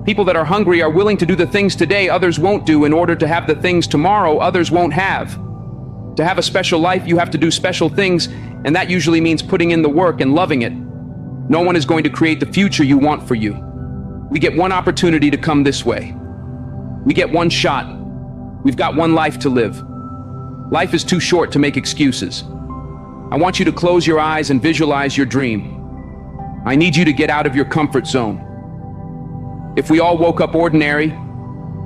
People that are hungry are willing to do the things today others won't do in order to have the things tomorrow others won't have. To have a special life, you have to do special things, and that usually means putting in the work and loving it. No one is going to create the future you want for you. We get one opportunity to come this way. We get one shot. We've got one life to live. Life is too short to make excuses. I want you to close your eyes and visualize your dream. I need you to get out of your comfort zone. If we all woke up ordinary,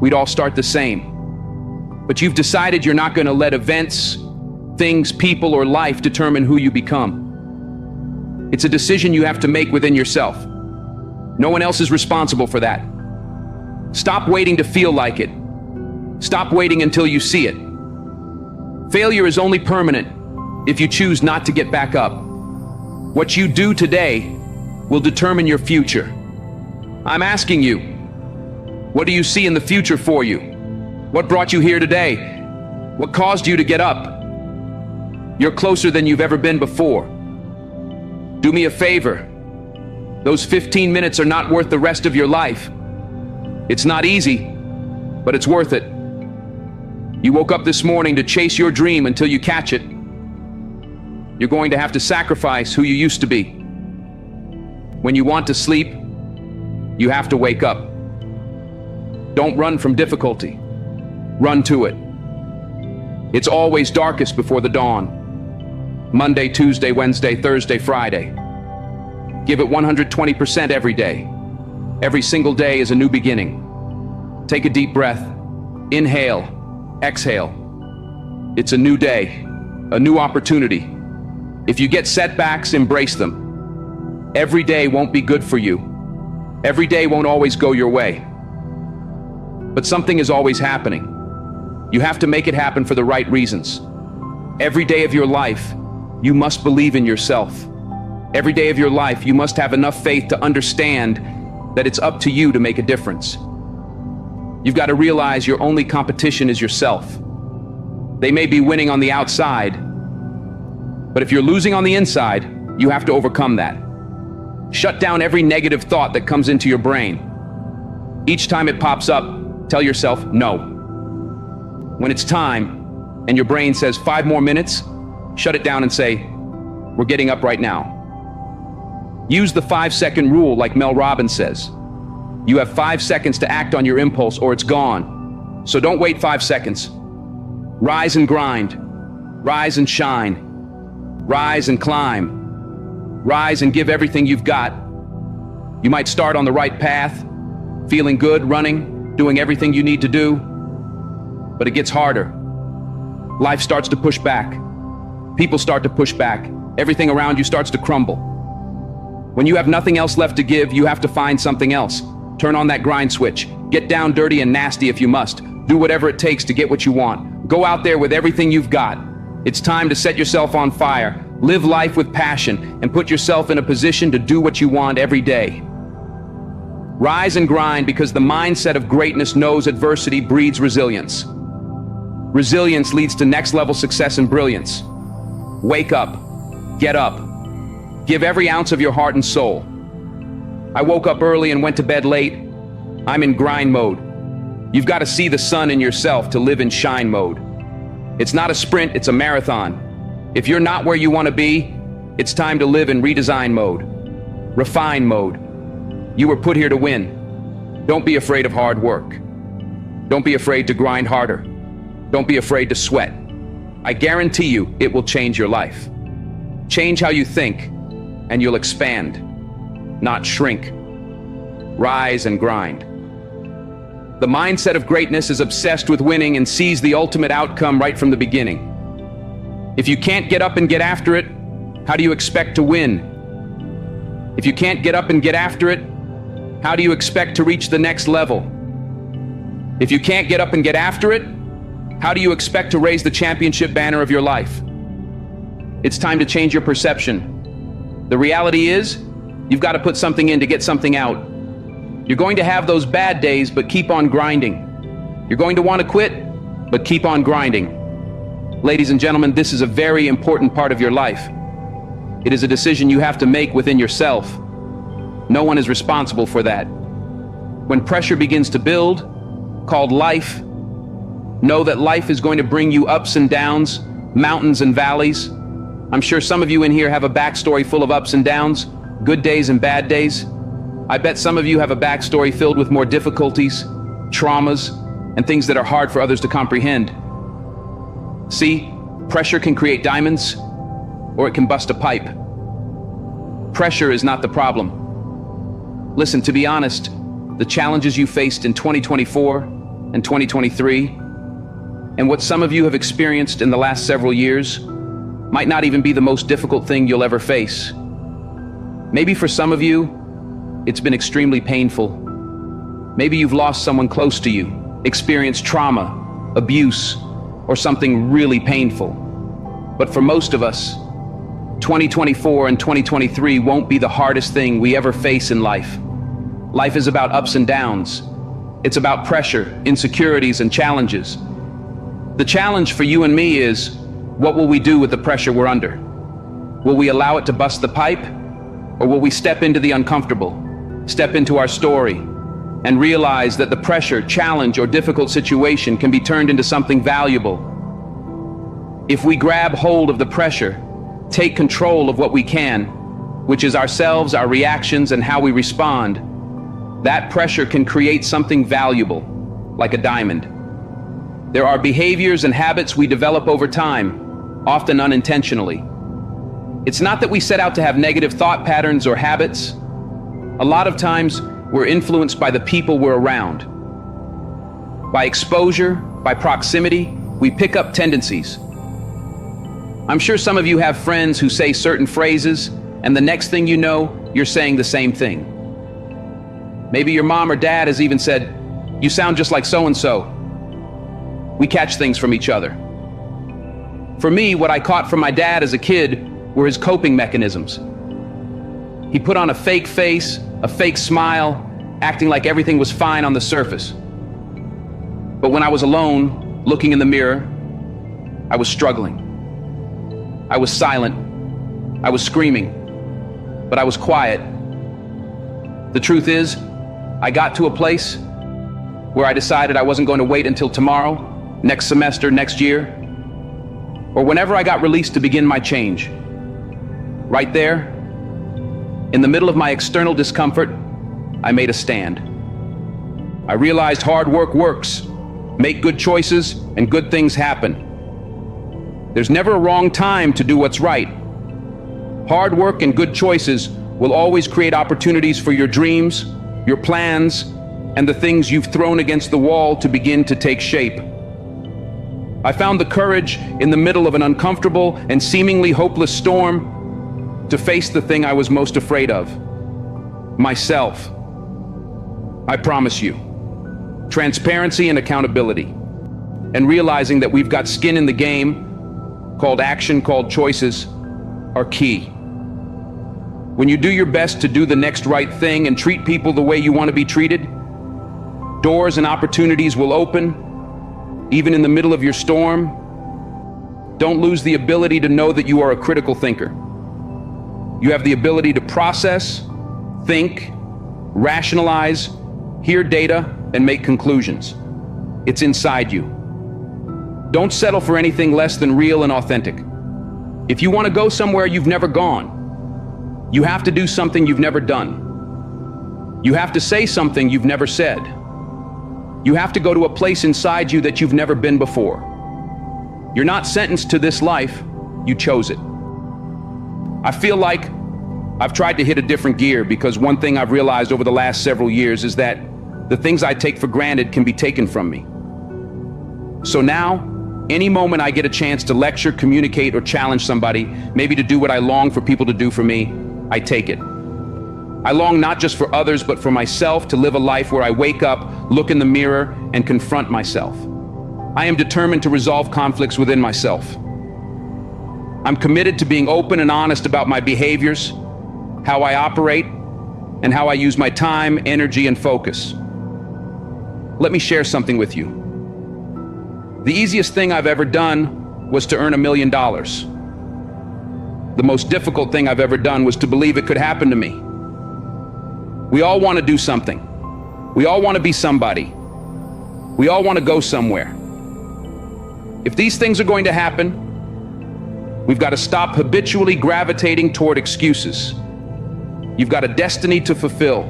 we'd all start the same. But you've decided you're not going to let events, things, people, or life determine who you become. It's a decision you have to make within yourself. No one else is responsible for that. Stop waiting to feel like it. Stop waiting until you see it. Failure is only permanent if you choose not to get back up. What you do today will determine your future. I'm asking you, what do you see in the future for you? What brought you here today? What caused you to get up? You're closer than you've ever been before. Do me a favor. Those 15 minutes are not worth the rest of your life. It's not easy, but it's worth it. You woke up this morning to chase your dream until you catch it. You're going to have to sacrifice who you used to be. When you want to sleep, you have to wake up. Don't run from difficulty. Run to it. It's always darkest before the dawn. Monday, Tuesday, Wednesday, Thursday, Friday. Give it 120% every day. Every single day is a new beginning. Take a deep breath. Inhale. Exhale. It's a new day, a new opportunity. If you get setbacks, embrace them. Every day won't be good for you. Every day won't always go your way. But something is always happening. You have to make it happen for the right reasons. Every day of your life, you must believe in yourself. Every day of your life, you must have enough faith to understand that it's up to you to make a difference. You've got to realize your only competition is yourself. They may be winning on the outside, but if you're losing on the inside, you have to overcome that. Shut down every negative thought that comes into your brain. Each time it pops up, tell yourself no. When it's time, and your brain says 5 more minutes, shut it down and say, we're getting up right now. Use the 5-second rule like Mel Robbins says. You have 5 seconds to act on your impulse or it's gone. So don't wait 5 seconds. Rise and grind. Rise and shine. Rise and climb. Rise and give everything you've got. You might start on the right path, feeling good, running, doing everything you need to do. But it gets harder. Life starts to push back. People start to push back. Everything around you starts to crumble. When you have nothing else left to give, you have to find something else. Turn on that grind switch. Get down dirty and nasty if you must. Do whatever it takes to get what you want. Go out there with everything you've got. It's time to set yourself on fire. Live life with passion and put yourself in a position to do what you want every day. Rise and grind because the mindset of greatness knows adversity breeds resilience. Resilience leads to next level success and brilliance. Wake up. Get up. Give every ounce of your heart and soul. I woke up early and went to bed late. I'm in grind mode. You've got to see the sun in yourself to live in shine mode. It's not a sprint, it's a marathon. If you're not where you want to be, it's time to live in redesign mode, refine mode. You were put here to win. Don't be afraid of hard work. Don't be afraid to grind harder. Don't be afraid to sweat. I guarantee you it will change your life. Change how you think, and you'll expand, not shrink. Rise and grind. The mindset of greatness is obsessed with winning and sees the ultimate outcome right from the beginning. If you can't get up and get after it, how do you expect to win? If you can't get up and get after it, how do you expect to reach the next level? If you can't get up and get after it, how do you expect to raise the championship banner of your life? It's time to change your perception. The reality is, you've got to put something in to get something out. You're going to have those bad days, but keep on grinding. You're going to want to quit, but keep on grinding. Ladies and gentlemen, this is a very important part of your life. It is a decision you have to make within yourself. No one is responsible for that. When pressure begins to build, called life, know that life is going to bring you ups and downs, mountains and valleys. I'm sure some of you in here have a backstory full of ups and downs, good days and bad days. I bet some of you have a backstory filled with more difficulties, traumas, and things that are hard for others to comprehend. See, pressure can create diamonds, or it can bust a pipe. Pressure is not the problem. Listen, to be honest, the challenges you faced in 2024 and 2023, and what some of you have experienced in the last several years, might not even be the most difficult thing you'll ever face. Maybe for some of you, it's been extremely painful. Maybe you've lost someone close to you, experienced trauma, abuse, or something really painful. But for most of us, 2024 and 2023 won't be the hardest thing we ever face in life. Life is about ups and downs. It's about pressure, insecurities, and challenges. The challenge for you and me is, what will we do with the pressure we're under? Will we allow it to bust the pipe? Or will we step into the uncomfortable, step into our story, and realize that the pressure, challenge, or difficult situation can be turned into something valuable? If we grab hold of the pressure, take control of what we can, which is ourselves, our reactions, and how we respond, that pressure can create something valuable, like a diamond. There are behaviors and habits we develop over time, often unintentionally. It's not that we set out to have negative thought patterns or habits. A lot of times, we're influenced by the people we're around. By exposure, by proximity, we pick up tendencies. I'm sure some of you have friends who say certain phrases, and the next thing you know, you're saying the same thing. Maybe your mom or dad has even said, "You sound just like so-and-so." We catch things from each other. For me, what I caught from my dad as a kid were his coping mechanisms. He put on a fake face, a fake smile, acting like everything was fine on the surface. But when I was alone, looking in the mirror, I was struggling. I was silent. I was screaming. But I was quiet. The truth is, I got to a place where I decided I wasn't going to wait until tomorrow, next semester, next year, or whenever I got released to begin my change. Right there, in the middle of my external discomfort, I made a stand. I realized hard work works. Make good choices and good things happen. There's never a wrong time to do what's right. Hard work and good choices will always create opportunities for your dreams, your plans, and the things you've thrown against the wall to begin to take shape. I found the courage in the middle of an uncomfortable and seemingly hopeless storm to face the thing I was most afraid of, myself. I promise you, transparency and accountability, and realizing that we've got skin in the game, called action, called choices, are key. When you do your best to do the next right thing and treat people the way you want to be treated, doors and opportunities will open, even in the middle of your storm. Don't lose the ability to know that you are a critical thinker. You have the ability to process, think, rationalize, hear data, and make conclusions. It's inside you. Don't settle for anything less than real and authentic. If you want to go somewhere you've never gone, you have to do something you've never done. You have to say something you've never said. You have to go to a place inside you that you've never been before. You're not sentenced to this life, you chose it. I feel like I've tried to hit a different gear because one thing I've realized over the last several years is that the things I take for granted can be taken from me. So now, any moment I get a chance to lecture, communicate, or challenge somebody, maybe to do what I long for people to do for me, I take it. I long not just for others, but for myself to live a life where I wake up, look in the mirror, and confront myself. I am determined to resolve conflicts within myself. I'm committed to being open and honest about my behaviors, how I operate, and how I use my time, energy, and focus. Let me share something with you. The easiest thing I've ever done was to earn $1 million. The most difficult thing I've ever done was to believe it could happen to me. We all want to do something. We all want to be somebody. We all want to go somewhere. If these things are going to happen, we've got to stop habitually gravitating toward excuses. You've got a destiny to fulfill.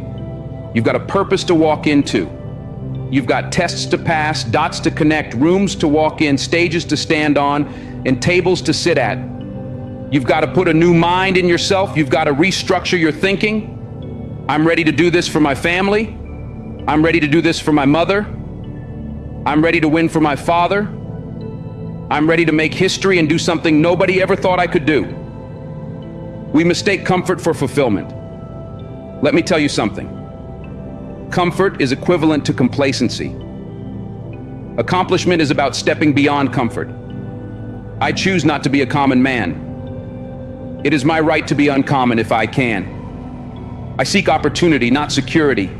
You've got a purpose to walk into. You've got tests to pass, dots to connect, rooms to walk in, stages to stand on, and tables to sit at. You've got to put a new mind in yourself. You've got to restructure your thinking. I'm ready to do this for my family. I'm ready to do this for my mother. I'm ready to win for my father. I'm ready to make history and do something nobody ever thought I could do. We mistake comfort for fulfillment. Let me tell you something. Comfort is equivalent to complacency. Accomplishment is about stepping beyond comfort. I choose not to be a common man. It is my right to be uncommon if I can. I seek opportunity, not security.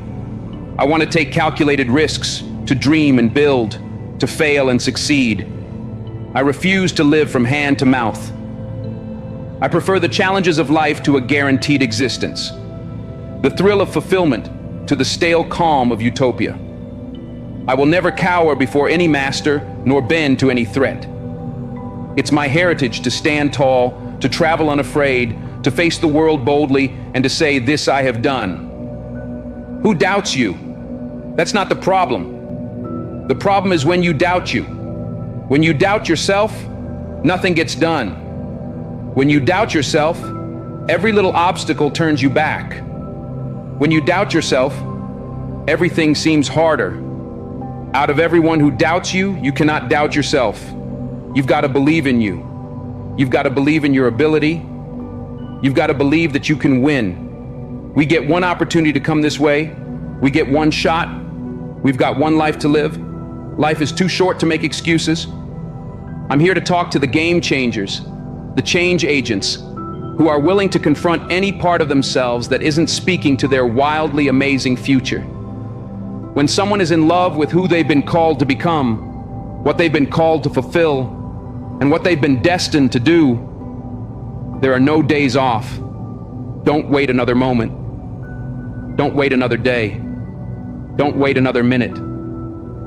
I want to take calculated risks, to dream and build, to fail and succeed. I refuse to live from hand to mouth. I prefer the challenges of life to a guaranteed existence, the thrill of fulfillment to the stale calm of utopia. I will never cower before any master, nor bend to any threat. It's my heritage to stand tall, to travel unafraid, to face the world boldly, and to say, "This I have done." Who doubts you? That's not the problem. The problem is when you doubt you. When you doubt yourself, nothing gets done. When you doubt yourself, every little obstacle turns you back. When you doubt yourself, everything seems harder. Out of everyone who doubts you, you cannot doubt yourself. You've got to believe in you. You've got to believe in your ability. You've got to believe that you can win. We get one opportunity to come this way. We get one shot. We've got one life to live. Life is too short to make excuses. I'm here to talk to the game changers, the change agents, who are willing to confront any part of themselves that isn't speaking to their wildly amazing future. When someone is in love with who they've been called to become, what they've been called to fulfill, and what they've been destined to do, there are no days off. Don't wait another moment. Don't wait another day. Don't wait another minute.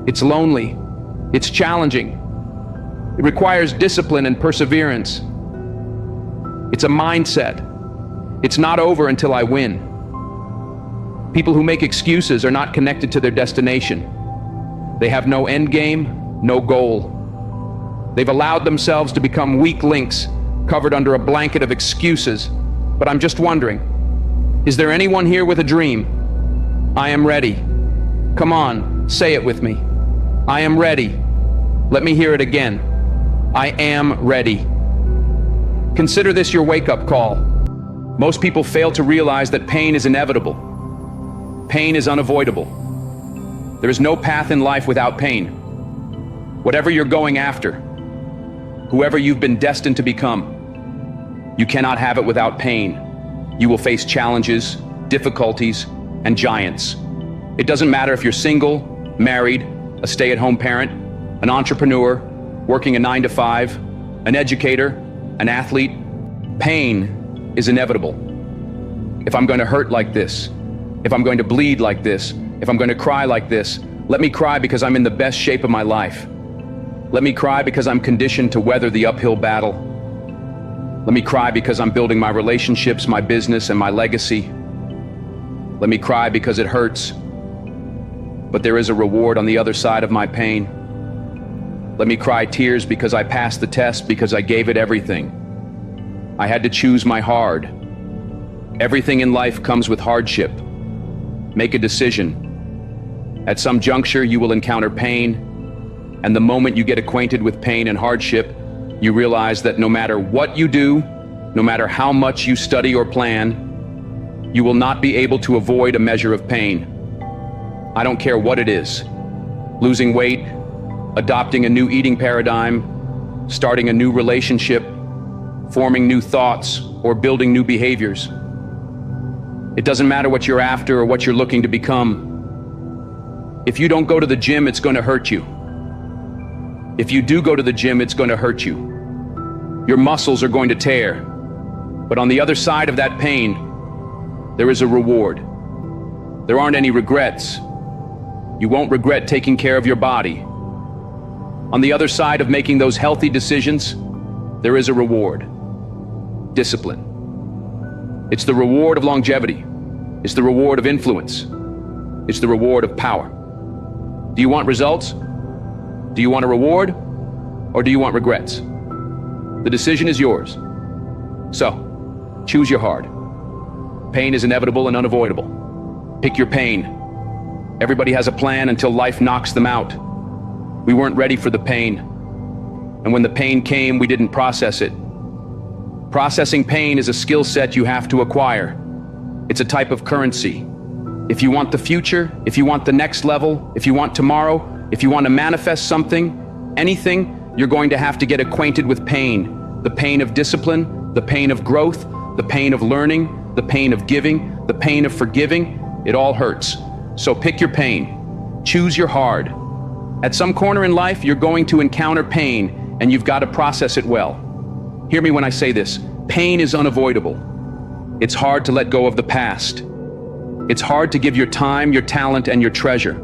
It's lonely. It's challenging. It requires discipline and perseverance. It's a mindset. It's not over until I win. People who make excuses are not connected to their destination. They have no end game, no goal. They've allowed themselves to become weak links, covered under a blanket of excuses. But I'm just wondering, is there anyone here with a dream? I am ready. Come on, say it with me. I am ready. Let me hear it again. I am ready. Consider this your wake-up call. Most people fail to realize that pain is inevitable. Pain is unavoidable. There is no path in life without pain. Whatever you're going after, whoever you've been destined to become, you cannot have it without pain. You will face challenges, difficulties, and giants. It doesn't matter if you're single, married, a stay-at-home parent, an entrepreneur, working a 9-to-5, an educator, an athlete. Pain is inevitable. If I'm going to hurt like this, if I'm going to bleed like this, if I'm going to cry like this, let me cry because I'm in the best shape of my life. Let me cry because I'm conditioned to weather the uphill battle. Let me cry because I'm building my relationships, my business, and my legacy. Let me cry because it hurts. But there is a reward on the other side of my pain. Let me cry tears because I passed the test, because I gave it everything. I had to choose my hard. Everything in life comes with hardship. Make a decision. At some juncture, you will encounter pain, and the moment you get acquainted with pain and hardship, you realize that no matter what you do, no matter how much you study or plan, you will not be able to avoid a measure of pain. I don't care what it is. Losing weight, adopting a new eating paradigm, starting a new relationship, forming new thoughts, or building new behaviors. It doesn't matter what you're after or what you're looking to become. If you don't go to the gym, it's going to hurt you. If you do go to the gym, it's going to hurt you. Your muscles are going to tear. But on the other side of that pain, there is a reward. There aren't any regrets. You won't regret taking care of your body. On the other side of making those healthy decisions, there is a reward. Discipline. It's the reward of longevity. It's the reward of influence. It's the reward of power. Do you want results? Do you want a reward? Or do you want regrets? The decision is yours. So, choose your heart. Pain is inevitable and unavoidable. Pick your pain. Everybody has a plan until life knocks them out. We weren't ready for the pain. And when the pain came, we didn't process it. Processing pain is a skill set you have to acquire. It's a type of currency. If you want the future, if you want the next level, if you want tomorrow, if you want to manifest something, anything, you're going to have to get acquainted with pain. The pain of discipline, the pain of growth, the pain of learning, the pain of giving, the pain of forgiving. It all hurts. So pick your pain. Choose your hard. At some corner in life, you're going to encounter pain, and you've got to process it well. Hear me when I say this. Pain is unavoidable. It's hard to let go of the past. It's hard to give your time, your talent, and your treasure.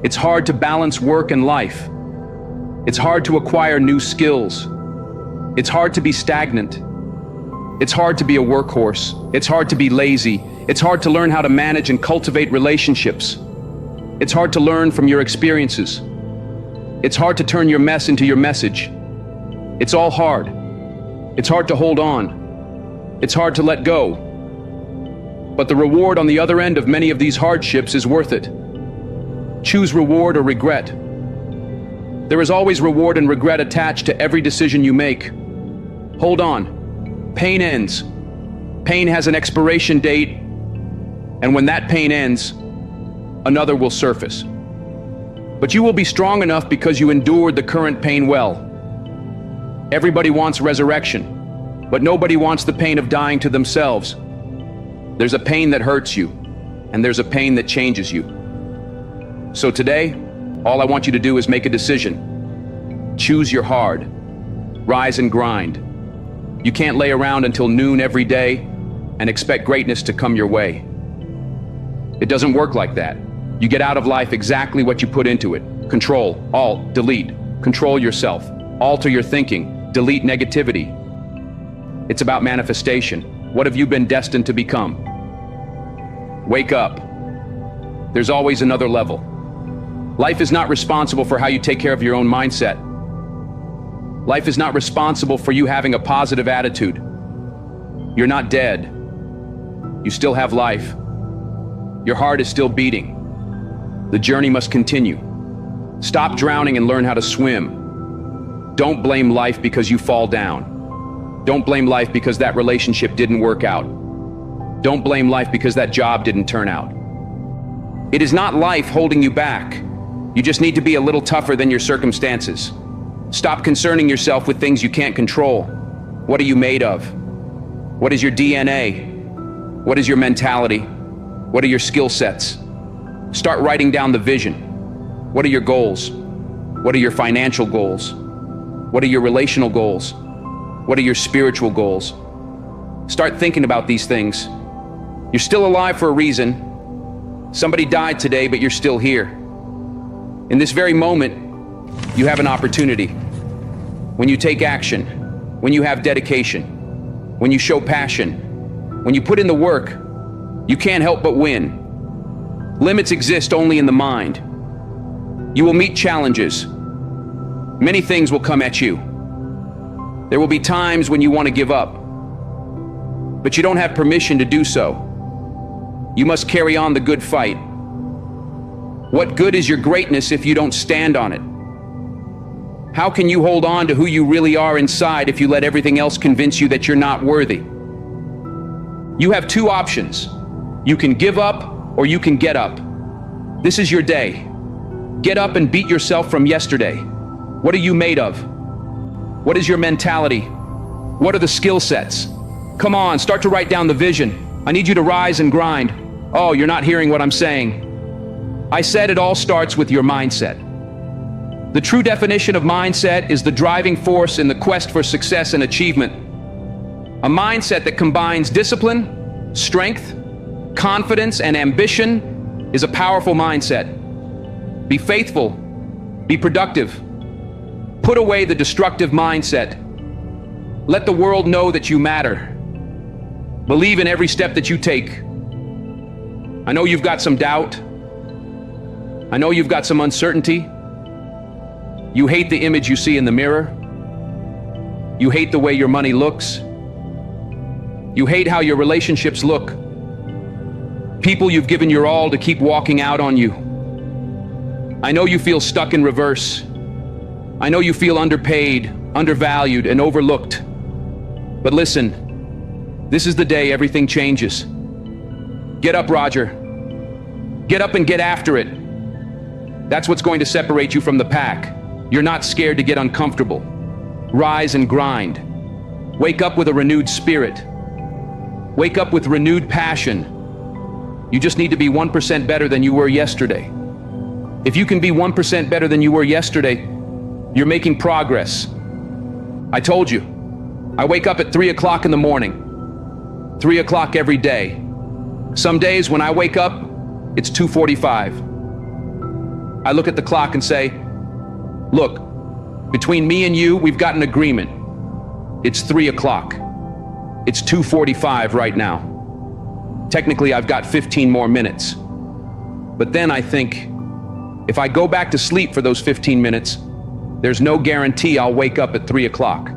It's hard to balance work and life. It's hard to acquire new skills. It's hard to be stagnant. It's hard to be a workhorse. It's hard to be lazy. It's hard to learn how to manage and cultivate relationships. It's hard to learn from your experiences. It's hard to turn your mess into your message. It's all hard. It's hard to hold on. It's hard to let go. But the reward on the other end of many of these hardships is worth it. Choose reward or regret. There is always reward and regret attached to every decision you make. Hold on. Pain ends. Pain has an expiration date, and when that pain ends, another will surface. But you will be strong enough because you endured the current pain well. Everybody wants resurrection, but nobody wants the pain of dying to themselves. There's a pain that hurts you, and there's a pain that changes you. So today, all I want you to do is make a decision. Choose your hard. Rise and grind. You can't lay around until noon every day and expect greatness to come your way. It doesn't work like that. You get out of life exactly what you put into it. Control, alt, delete. Control yourself. Alter your thinking. Delete negativity. It's about manifestation. What have you been destined to become? Wake up. There's always another level. Life is not responsible for how you take care of your own mindset. Life is not responsible for you having a positive attitude. You're not dead. You still have life. Your heart is still beating. The journey must continue. Stop drowning and learn how to swim. Don't blame life because you fall down. Don't blame life because that relationship didn't work out. Don't blame life because that job didn't turn out. It is not life holding you back. You just need to be a little tougher than your circumstances. Stop concerning yourself with things you can't control. What are you made of? What is your DNA? What is your mentality? What are your skill sets? Start writing down the vision. What are your goals? What are your financial goals? What are your relational goals? What are your spiritual goals? Start thinking about these things. You're still alive for a reason. Somebody died today, but you're still here. In this very moment, you have an opportunity. When you take action, when you have dedication, when you show passion, when you put in the work, you can't help but win. Limits exist only in the mind. You will meet challenges. Many things will come at you. There will be times when you want to give up, but you don't have permission to do so. You must carry on the good fight. What good is your greatness if you don't stand on it? How can you hold on to who you really are inside if you let everything else convince you that you're not worthy? You have two options. You can give up or you can get up. This is your day. Get up and beat yourself from yesterday. What are you made of? What is your mentality? What are the skill sets? Come on, start to write down the vision. I need you to rise and grind. Oh, you're not hearing what I'm saying. I said it all starts with your mindset. The true definition of mindset is the driving force in the quest for success and achievement. A mindset that combines discipline, strength, confidence, and ambition is a powerful mindset. Be faithful. Be productive. Put away the destructive mindset. Let the world know that you matter. Believe in every step that you take. I know you've got some doubt. I know you've got some uncertainty. You hate the image you see in the mirror. You hate the way your money looks. You hate how your relationships look. People you've given your all to keep walking out on you. I know you feel stuck in reverse. I know you feel underpaid, undervalued, and overlooked. But listen, this is the day everything changes. Get up, Roger. Get up and get after it. That's what's going to separate you from the pack. You're not scared to get uncomfortable. Rise and grind. Wake up with a renewed spirit. Wake up with renewed passion. You just need to be 1% better than you were yesterday. If you can be 1% better than you were yesterday, you're making progress. I told you, I wake up at 3 o'clock in the morning. 3 o'clock every day. Some days when I wake up, it's 2:45. I look at the clock and say, look, between me and you, we've got an agreement. It's 3 o'clock. It's 2:45 right now. Technically, I've got 15 more minutes. But then I think, if I go back to sleep for those 15 minutes, there's no guarantee I'll wake up at 3 o'clock.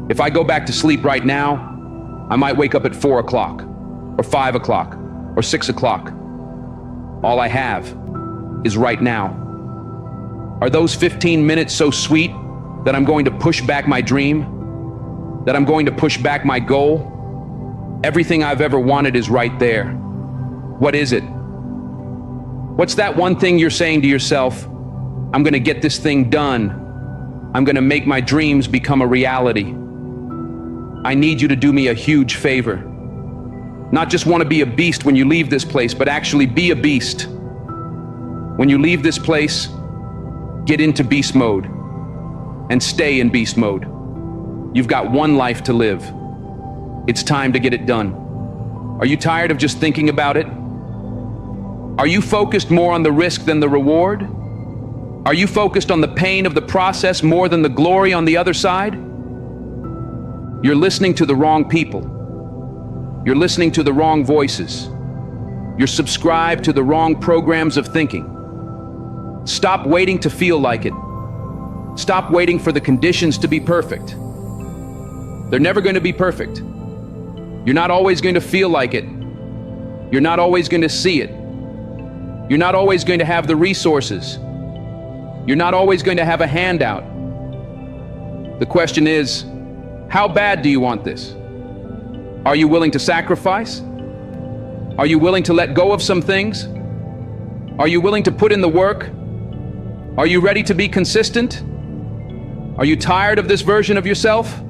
If I go back to sleep right now, I might wake up at 4 o'clock, or 5 o'clock, or 6 o'clock. All I have is right now. Are those 15 minutes so sweet that I'm going to push back my dream? That I'm going to push back my goal? Everything I've ever wanted is right there. What is it? What's that one thing you're saying to yourself? I'm going to get this thing done. I'm going to make my dreams become a reality. I need you to do me a huge favor. Not just want to be a beast when you leave this place, but actually be a beast. When you leave this place, get into beast mode and stay in beast mode. You've got one life to live. It's time to get it done. Are you tired of just thinking about it? Are you focused more on the risk than the reward? Are you focused on the pain of the process more than the glory on the other side? You're listening to the wrong people. You're listening to the wrong voices. You're subscribed to the wrong programs of thinking. Stop waiting to feel like it. Stop waiting for the conditions to be perfect. They're never going to be perfect. You're not always going to feel like it. You're not always going to see it. You're not always going to have the resources. You're not always going to have a handout. The question is, how bad do you want this? Are you willing to sacrifice? Are you willing to let go of some things? Are you willing to put in the work? Are you ready to be consistent? Are you tired of this version of yourself?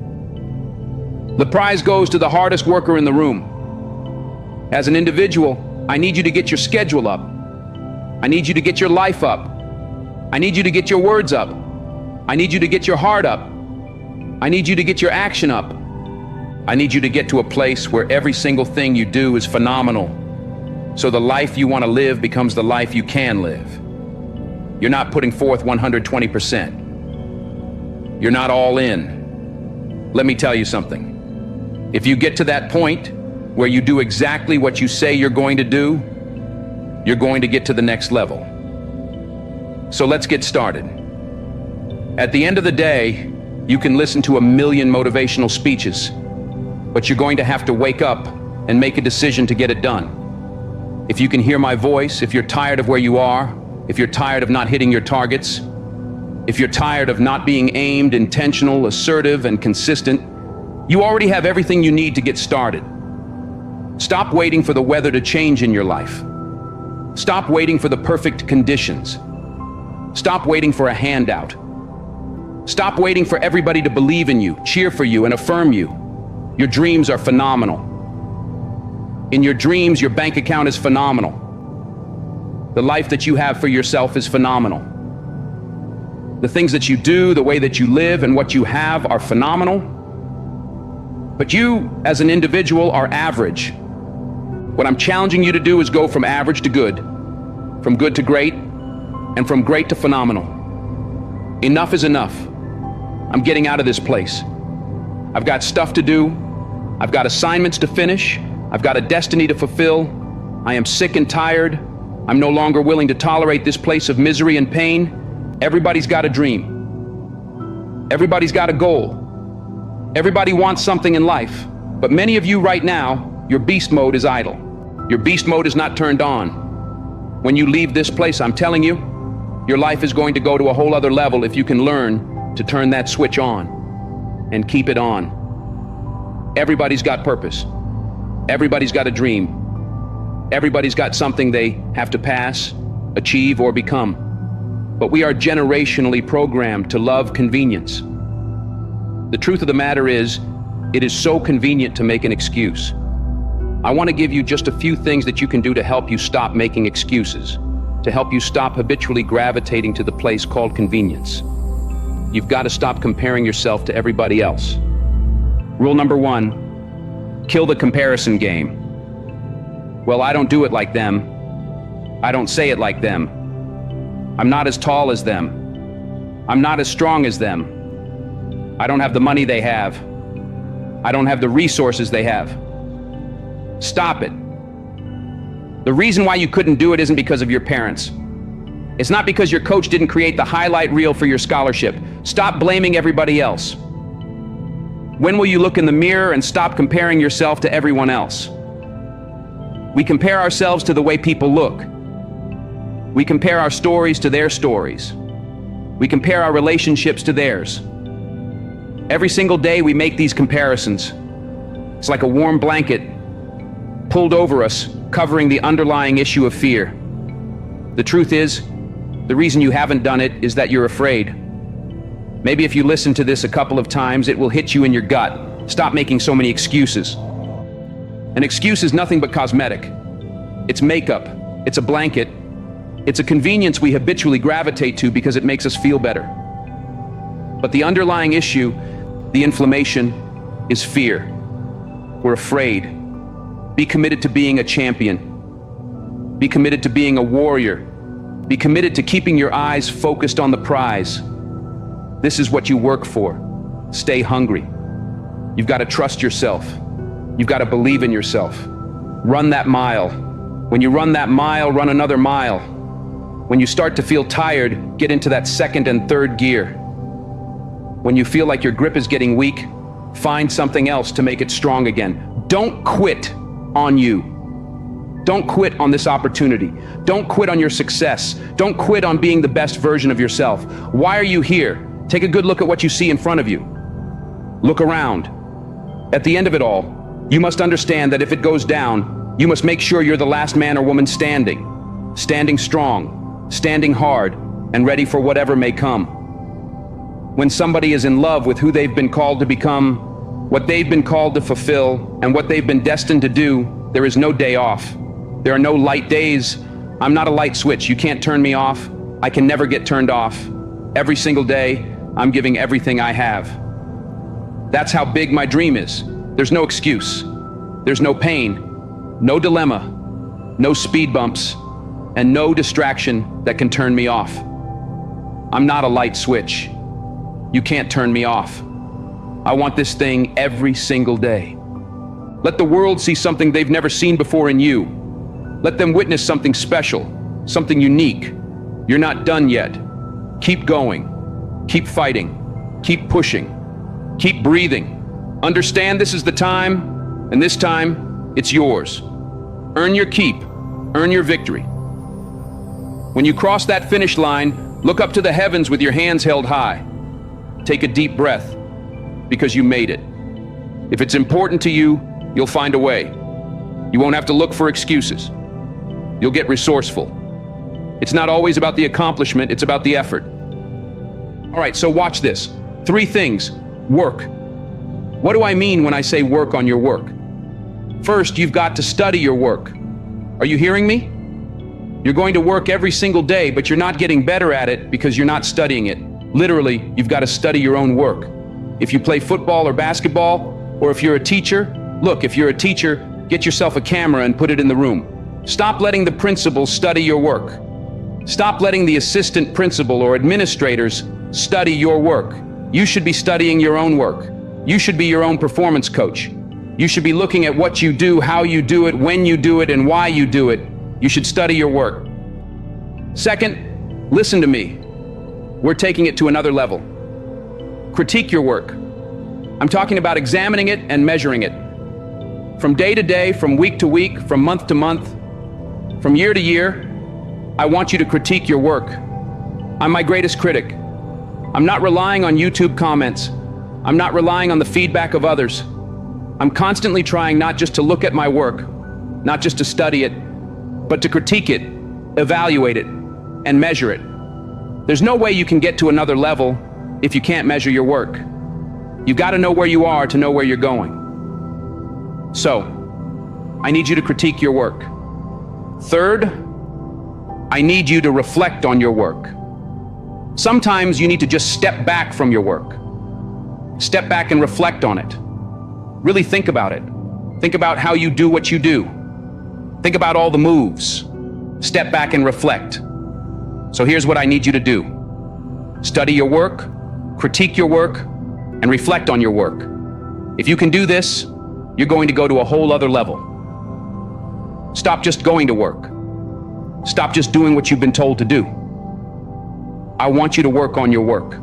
The prize goes to the hardest worker in the room. As an individual, I need you to get your schedule up. I need you to get your life up. I need you to get your words up. I need you to get your heart up. I need you to get your action up. I need you to get to a place where every single thing you do is phenomenal. So the life you want to live becomes the life you can live. You're not putting forth 120%. You're not all in. Let me tell you something. If you get to that point where you do exactly what you say you're going to do, you're going to get to the next level. So let's get started. At the end of the day, you can listen to 1,000,000 motivational speeches, but you're going to have to wake up and make a decision to get it done. If you can hear my voice, if you're tired of where you are, if you're tired of not hitting your targets, if you're tired of not being aimed, intentional, assertive, and consistent, you already have everything you need to get started. Stop waiting for the weather to change in your life. Stop waiting for the perfect conditions. Stop waiting for a handout. Stop waiting for everybody to believe in you, cheer for you, and affirm you. Your dreams are phenomenal. In your dreams, your bank account is phenomenal. The life that you have for yourself is phenomenal. The things that you do, the way that you live, and what you have are phenomenal. But you, as an individual, are average. What I'm challenging you to do is go from average to good, from good to great, and from great to phenomenal. Enough is enough. I'm getting out of this place. I've got stuff to do. I've got assignments to finish. I've got a destiny to fulfill. I am sick and tired. I'm no longer willing to tolerate this place of misery and pain. Everybody's got a dream. Everybody's got a goal. Everybody wants something in life. But many of you right now, your beast mode is idle. Your beast mode is not turned on. When you leave this place, I'm telling you, your life is going to go to a whole other level if you can learn to turn that switch on and keep it on. Everybody's got purpose. Everybody's got a dream. Everybody's got something they have to pass, achieve, or become. But we are generationally programmed to love convenience. The truth of the matter is, it is so convenient to make an excuse. I want to give you just a few things that you can do to help you stop making excuses, to help you stop habitually gravitating to the place called convenience. You've got to stop comparing yourself to everybody else. Rule number 1, kill the comparison game. Well, I don't do it like them. I don't say it like them. I'm not as tall as them. I'm not as strong as them. I don't have the money they have. I don't have the resources they have. Stop it. The reason why you couldn't do it isn't because of your parents. It's not because your coach didn't create the highlight reel for your scholarship. Stop blaming everybody else. When will you look in the mirror and stop comparing yourself to everyone else? We compare ourselves to the way people look. We compare our stories to their stories. We compare our relationships to theirs. Every single day we make these comparisons. It's like a warm blanket pulled over us, covering the underlying issue of fear. The truth is, the reason you haven't done it is that you're afraid. Maybe if you listen to this a couple of times, it will hit you in your gut. Stop making so many excuses. An excuse is nothing but cosmetic. It's makeup. It's a blanket. It's a convenience we habitually gravitate to because it makes us feel better. But the underlying issue, the inflammation, is fear. We're afraid. Be committed to being a champion. Be committed to being a warrior. Be committed to keeping your eyes focused on the prize. This is what you work for. Stay hungry. You've got to trust yourself. You've got to believe in yourself. Run that mile. When you run that mile, run another mile. When you start to feel tired, get into that second and third gear. When you feel like your grip is getting weak, find something else to make it strong again. Don't quit on you. Don't quit on this opportunity. Don't quit on your success. Don't quit on being the best version of yourself. Why are you here? Take a good look at what you see in front of you. Look around. At the end of it all, you must understand that if it goes down, you must make sure you're the last man or woman standing. Standing strong, standing hard, and ready for whatever may come. When somebody is in love with who they've been called to become, what they've been called to fulfill, and what they've been destined to do, there is no day off. There are no light days. I'm not a light switch. You can't turn me off. I can never get turned off. Every single day, I'm giving everything I have. That's how big my dream is. There's no excuse. There's no pain, no dilemma, no speed bumps, and no distraction that can turn me off. I'm not a light switch. You can't turn me off. I want this thing every single day. Let the world see something they've never seen before in you. Let them witness something special, something unique. You're not done yet. Keep going. Keep fighting. Keep pushing. Keep breathing. Understand this is the time, and this time, it's yours. Earn your keep. Earn your victory. When you cross that finish line, look up to the heavens with your hands held high. Take a deep breath, because you made it. If it's important to you, you'll find a way. You won't have to look for excuses. You'll get resourceful. It's not always about the accomplishment, it's about the effort. All right, so watch this. 3 things. Work. What do I mean when I say work on your work? First, you've got to study your work. Are you hearing me? You're going to work every single day, but you're not getting better at it because you're not studying it. Literally, you've got to study your own work. If you play football or basketball, or if you're a teacher, look, if you're a teacher, get yourself a camera and put it in the room. Stop letting the principals study your work. Stop letting the assistant principal or administrators study your work. You should be studying your own work. You should be your own performance coach. You should be looking at what you do, how you do it, when you do it, and why you do it. You should study your work. Second, listen to me. We're taking it to another level. Critique your work. I'm talking about examining it and measuring it. From day to day, from week to week, from month to month, from year to year, I want you to critique your work. I'm my greatest critic. I'm not relying on YouTube comments. I'm not relying on the feedback of others. I'm constantly trying not just to look at my work, not just to study it, but to critique it, evaluate it, and measure it. There's no way you can get to another level if you can't measure your work. You've got to know where you are to know where you're going. So, I need you to critique your work. Third, I need you to reflect on your work. Sometimes you need to just step back from your work. Step back and reflect on it. Really think about it. Think about how you do what you do. Think about all the moves. Step back and reflect. So here's what I need you to do. Study your work, critique your work, and reflect on your work. If you can do this, you're going to go to a whole other level. Stop just going to work. Stop just doing what you've been told to do. I want you to work on your work.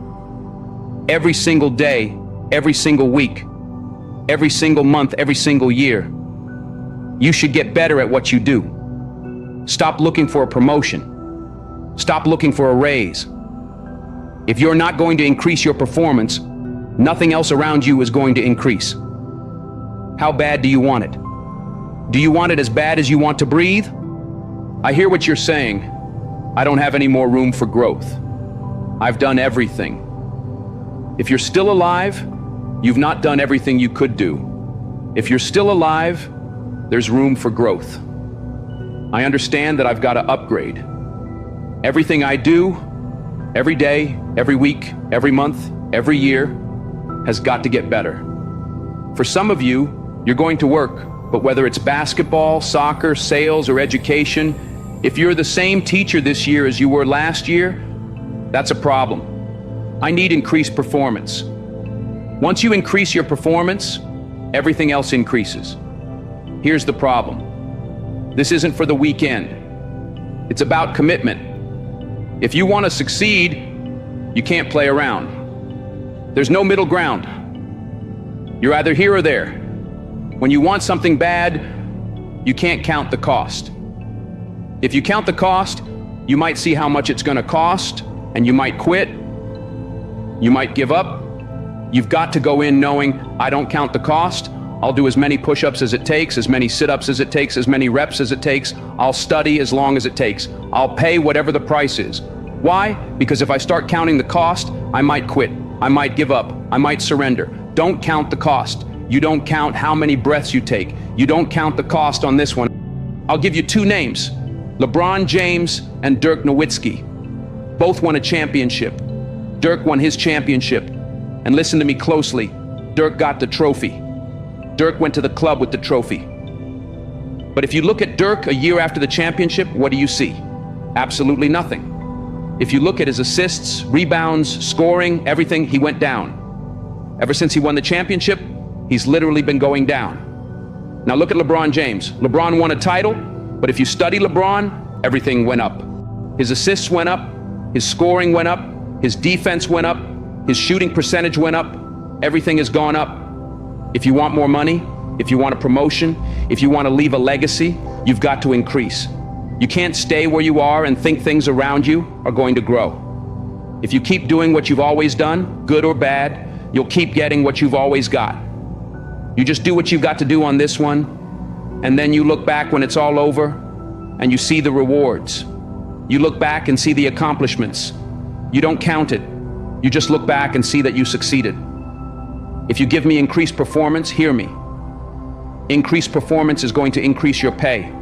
Every single day, every single week, every single month, every single year, you should get better at what you do. Stop looking for a promotion. Stop looking for a raise. If you're not going to increase your performance, nothing else around you is going to increase. How bad do you want it? Do you want it as bad as you want to breathe? I hear what you're saying. I don't have any more room for growth. I've done everything. If you're still alive, you've not done everything you could do. If you're still alive, there's room for growth. I understand that I've got to upgrade. Everything I do, every day, every week, every month, every year, has got to get better. For some of you, you're going to work, but whether it's basketball, soccer, sales, or education, if you're the same teacher this year as you were last year, that's a problem. I need increased performance. Once you increase your performance, everything else increases. Here's the problem. This isn't for the weekend. It's about commitment. If you want to succeed, you can't play around. There's no middle ground. You're either here or there. When you want something bad, you can't count the cost. If you count the cost, you might see how much it's going to cost, and you might quit. You might give up. You've got to go in knowing, I don't count the cost. I'll do as many push-ups as it takes, as many sit-ups as it takes, as many reps as it takes. I'll study as long as it takes. I'll pay whatever the price is. Why? Because if I start counting the cost, I might quit. I might give up. I might surrender. Don't count the cost. You don't count how many breaths you take. You don't count the cost on this one. I'll give you two names, LeBron James and Dirk Nowitzki. Both won a championship. Dirk won his championship. And listen to me closely, Dirk got the trophy. Dirk went to the club with the trophy. But if you look at Dirk a year after the championship, what do you see? Absolutely nothing. If you look at his assists, rebounds, scoring, everything, he went down. Ever since he won the championship, he's literally been going down. Now look at LeBron James. LeBron won a title, but if you study LeBron, everything went up. His assists went up, his scoring went up, his defense went up, his shooting percentage went up, everything has gone up. If you want more money, if you want a promotion, if you want to leave a legacy, you've got to increase. You can't stay where you are and think things around you are going to grow. If you keep doing what you've always done, good or bad, you'll keep getting what you've always got. You just do what you've got to do on this one, and then you look back when it's all over, and you see the rewards. You look back and see the accomplishments. You don't count it. You just look back and see that you succeeded. If you give me increased performance, hear me. Increased performance is going to increase your pay.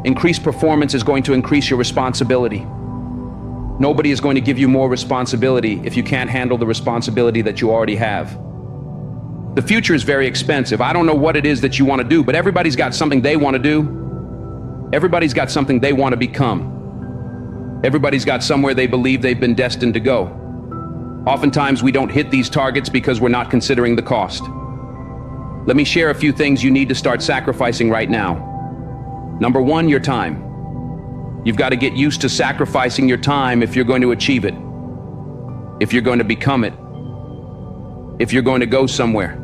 Increased performance is going to increase your responsibility. Nobody is going to give you more responsibility if you can't handle the responsibility that you already have. The future is very expensive. I don't know what it is that you want to do, but everybody's got something they want to do. Everybody's got something they want to become. Everybody's got somewhere they believe they've been destined to go. Oftentimes we don't hit these targets because we're not considering the cost. Let me share a few things you need to start sacrificing right now. Number one, your time. You've got to get used to sacrificing your time if you're going to achieve it, if you're going to become it, if you're going to go somewhere.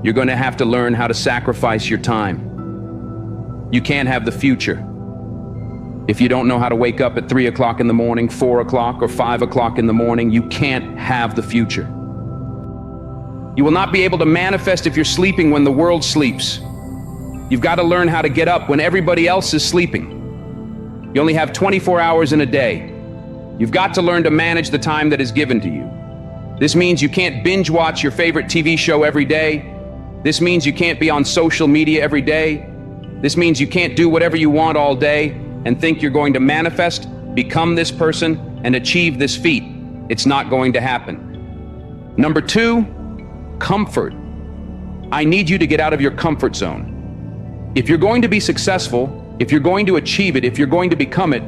You're going to have to learn how to sacrifice your time. You can't have the future if you don't know how to wake up at 3 o'clock in the morning, 4 o'clock, or 5 o'clock in the morning. You can't have the future. You will not be able to manifest if you're sleeping when the world sleeps. You've got to learn how to get up when everybody else is sleeping. You only have 24 hours in a day. You've got to learn to manage the time that is given to you. This means you can't binge watch your favorite TV show every day. This means you can't be on social media every day. This means you can't do whatever you want all day and think you're going to manifest, become this person, and achieve this feat. It's not going to happen. Number two, comfort. I need you to get out of your comfort zone. If you're going to be successful, if you're going to achieve it, if you're going to become it,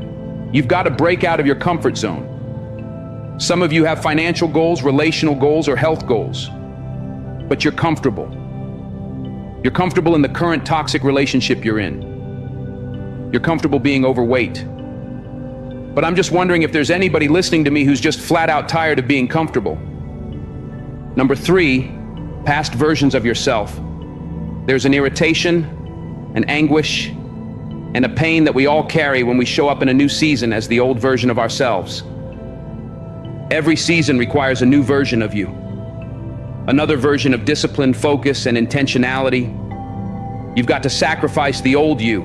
you've got to break out of your comfort zone. Some of you have financial goals, relational goals, or health goals, but you're comfortable. You're comfortable in the current toxic relationship you're in. You're comfortable being overweight. But I'm just wondering if there's anybody listening to me who's just flat out tired of being comfortable. Number three, past versions of yourself. There's an irritation, an anguish, and a pain that we all carry when we show up in a new season as the old version of ourselves. Every season requires a new version of you. Another version of discipline, focus, and intentionality. You've got to sacrifice the old you.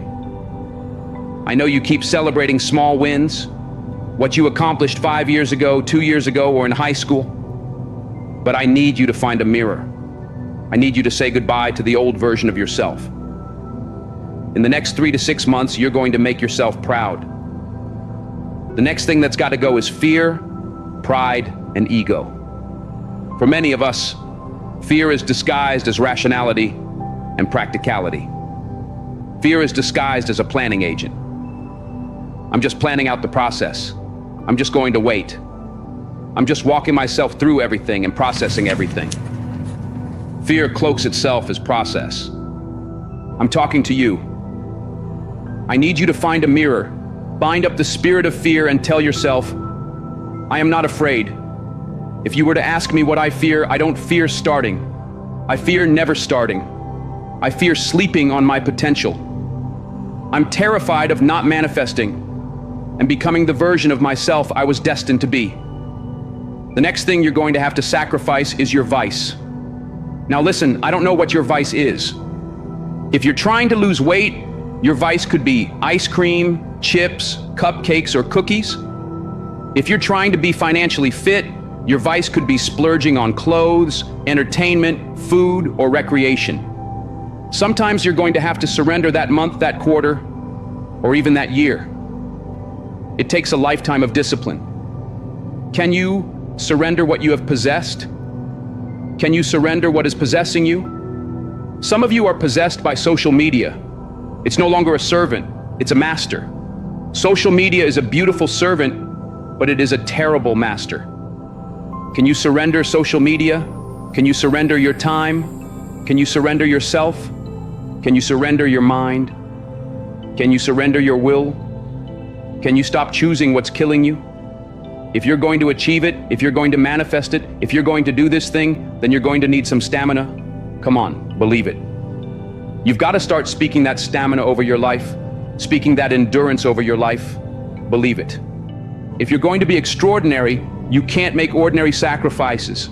I know you keep celebrating small wins, what you accomplished 5 years ago, 2 years ago, or in high school. But I need you to find a mirror. I need you to say goodbye to the old version of yourself. In the next 3 to 6 months, you're going to make yourself proud. The next thing that's got to go is fear, pride, and ego. For many of us, fear is disguised as rationality and practicality. Fear is disguised as a planning agent. I'm just planning out the process. I'm just going to wait. I'm just walking myself through everything and processing everything. Fear cloaks itself as process. I'm talking to you. I need you to find a mirror, bind up the spirit of fear, and tell yourself, I am not afraid. If you were to ask me what I fear, I don't fear starting. I fear never starting. I fear sleeping on my potential. I'm terrified of not manifesting and becoming the version of myself I was destined to be. The next thing you're going to have to sacrifice is your vice. Now listen, I don't know what your vice is. If you're trying to lose weight, your vice could be ice cream, chips, cupcakes, or cookies. If you're trying to be financially fit, your vice could be splurging on clothes, entertainment, food, or recreation. Sometimes you're going to have to surrender that month, that quarter, or even that year. It takes a lifetime of discipline. Can you surrender what you have possessed? Can you surrender what is possessing you? Some of you are possessed by social media. It's no longer a servant, it's a master. Social media is a beautiful servant, but it is a terrible master. Can you surrender social media? Can you surrender your time? Can you surrender yourself? Can you surrender your mind? Can you surrender your will? Can you stop choosing what's killing you? If you're going to achieve it, if you're going to manifest it, if you're going to do this thing, then you're going to need some stamina. Come on, believe it. You've got to start speaking that stamina over your life, speaking that endurance over your life. Believe it. If you're going to be extraordinary, you can't make ordinary sacrifices.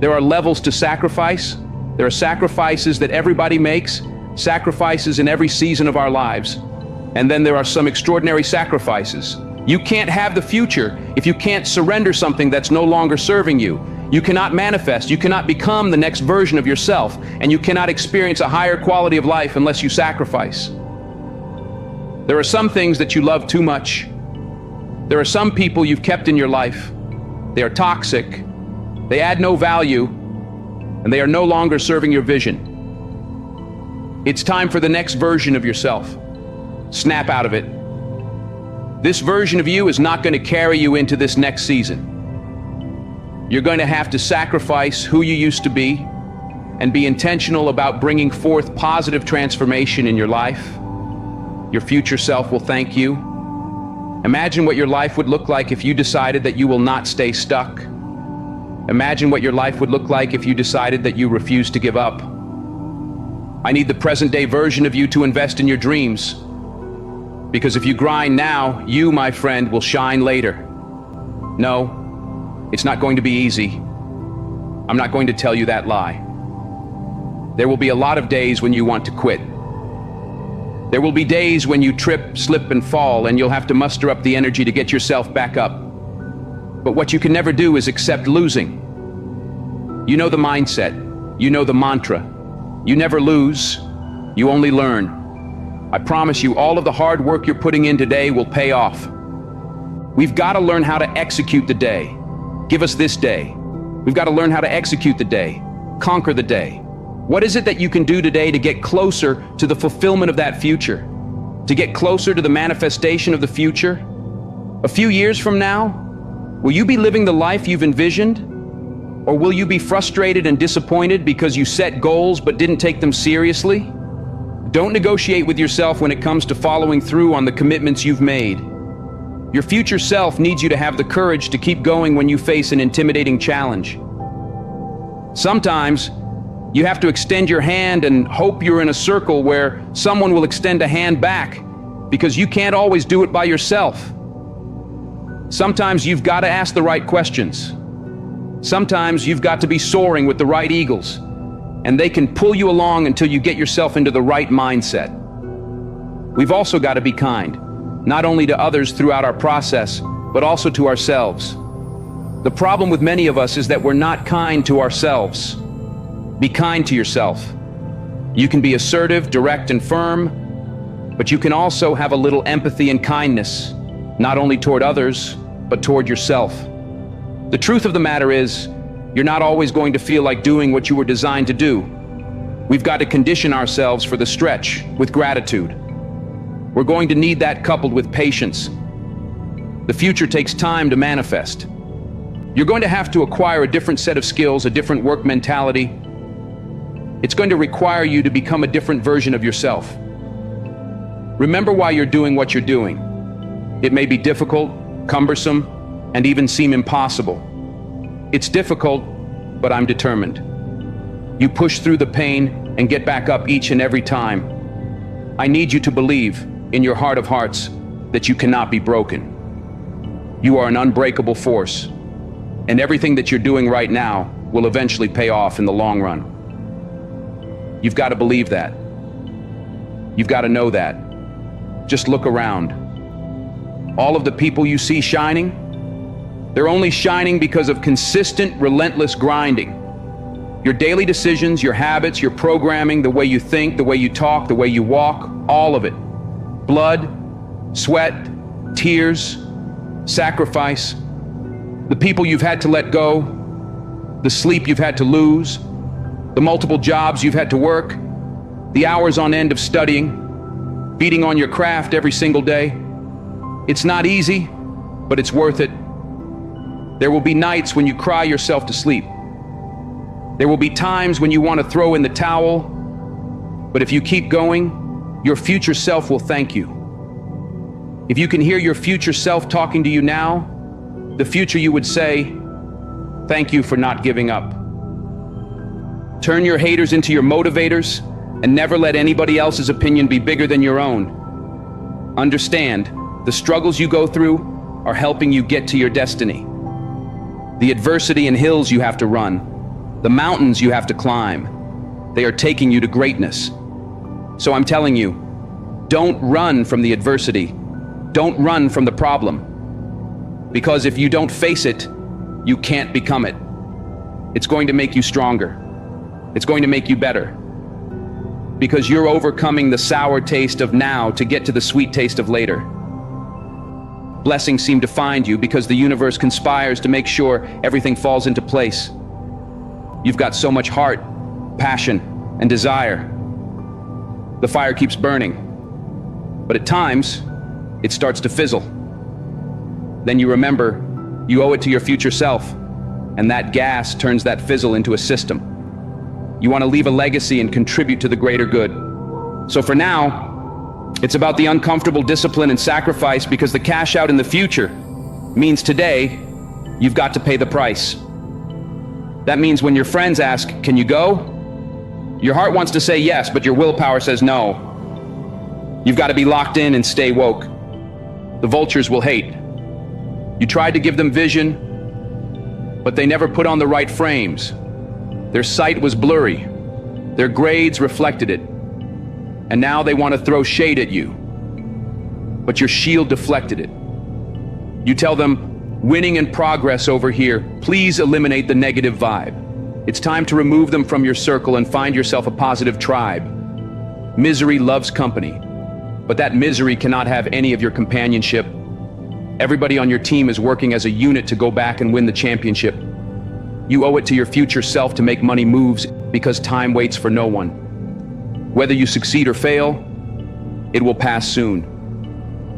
There are levels to sacrifice. There are sacrifices that everybody makes, sacrifices in every season of our lives. And then there are some extraordinary sacrifices. You can't have the future if you can't surrender something that's no longer serving you. You cannot manifest, you cannot become the next version of yourself, and you cannot experience a higher quality of life unless you sacrifice. There are some things that you love too much. There are some people you've kept in your life. They are toxic, they add no value, and they are no longer serving your vision. It's time for the next version of yourself. Snap out of it. This version of you is not going to carry you into this next season. You're going to have to sacrifice who you used to be and be intentional about bringing forth positive transformation in your life. Your future self will thank you. Imagine what your life would look like if you decided that you will not stay stuck. Imagine what your life would look like if you decided that you refuse to give up. I need the present-day version of you to invest in your dreams. Because if you grind now, you, my friend, will shine later. No, it's not going to be easy. I'm not going to tell you that lie. There will be a lot of days when you want to quit. There will be days when you trip, slip, and fall, and you'll have to muster up the energy to get yourself back up. But what you can never do is accept losing. You know the mindset. You know the mantra. You never lose. You only learn. I promise you, all of the hard work you're putting in today will pay off. We've got to learn how to execute the day. Give us this day. We've got to learn how to execute the day. Conquer the day. What is it that you can do today to get closer to the fulfillment of that future? To get closer to the manifestation of the future? A few years from now, will you be living the life you've envisioned? Or will you be frustrated and disappointed because you set goals but didn't take them seriously? Don't negotiate with yourself when it comes to following through on the commitments you've made. Your future self needs you to have the courage to keep going when you face an intimidating challenge. Sometimes, you have to extend your hand and hope you're in a circle where someone will extend a hand back, because you can't always do it by yourself. Sometimes you've got to ask the right questions. Sometimes you've got to be soaring with the right eagles, and they can pull you along until you get yourself into the right mindset. We've also got to be kind, not only to others throughout our process, but also to ourselves. The problem with many of us is that we're not kind to ourselves. Be kind to yourself. You can be assertive, direct, and firm, but you can also have a little empathy and kindness, not only toward others, but toward yourself. The truth of the matter is, you're not always going to feel like doing what you were designed to do. We've got to condition ourselves for the stretch with gratitude. We're going to need that coupled with patience. The future takes time to manifest. You're going to have to acquire a different set of skills, a different work mentality. It's going to require you to become a different version of yourself. Remember why you're doing what you're doing. It may be difficult, cumbersome, and even seem impossible. It's difficult, but I'm determined. You push through the pain and get back up each and every time. I need you to believe, in your heart of hearts, that you cannot be broken. You are an unbreakable force, and everything that you're doing right now will eventually pay off in the long run. You've got to believe that. You've got to know that. Just look around. All of the people you see shining, they're only shining because of consistent, relentless grinding. Your daily decisions, your habits, your programming, the way you think, the way you talk, the way you walk, all of it. Blood, sweat, tears, sacrifice. The people you've had to let go, the sleep you've had to lose, the multiple jobs you've had to work, the hours on end of studying, beating on your craft every single day. It's not easy, but it's worth it. There will be nights when you cry yourself to sleep. There will be times when you want to throw in the towel, but if you keep going, your future self will thank you. If you can hear your future self talking to you now, the future you would say, "Thank you for not giving up." Turn your haters into your motivators, and never let anybody else's opinion be bigger than your own. Understand, the struggles you go through are helping you get to your destiny. The adversity and hills you have to run, the mountains you have to climb, they are taking you to greatness. So I'm telling you, don't run from the adversity. Don't run from the problem. Because if you don't face it, you can't become it. It's going to make you stronger. It's going to make you better. Because you're overcoming the sour taste of now to get to the sweet taste of later. Blessings seem to find you because the universe conspires to make sure everything falls into place. You've got so much heart, passion, and desire. The fire keeps burning. But at times, it starts to fizzle. Then you remember, you owe it to your future self, and that gas turns that fizzle into a system. You want to leave a legacy and contribute to the greater good. So for now, it's about the uncomfortable discipline and sacrifice, because the cash out in the future means today you've got to pay the price. That means when your friends ask, "Can you go?" your heart wants to say yes, but your willpower says no. You've got to be locked in and stay woke. The vultures will hate. You tried to give them vision, but they never put on the right frames. Their sight was blurry. Their grades reflected it. And now they want to throw shade at you, but your shield deflected it. You tell them, "Winning and progress over here. Please eliminate the negative vibe. It's time to remove them from your circle and find yourself a positive tribe." Misery loves company, but that misery cannot have any of your companionship. Everybody on your team is working as a unit to go back and win the championship. You owe it to your future self to make money moves, because time waits for no one. Whether you succeed or fail, it will pass soon.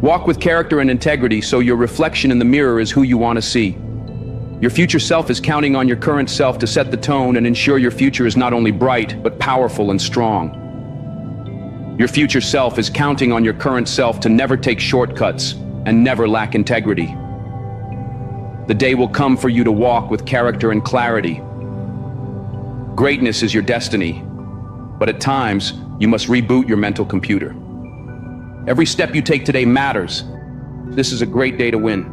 Walk with character and integrity, so your reflection in the mirror is who you want to see. Your future self is counting on your current self to set the tone and ensure your future is not only bright, but powerful and strong. Your future self is counting on your current self to never take shortcuts and never lack integrity. The day will come for you to walk with character and clarity. Greatness is your destiny, but at times, you must reboot your mental computer. Every step you take today matters. This is a great day to win.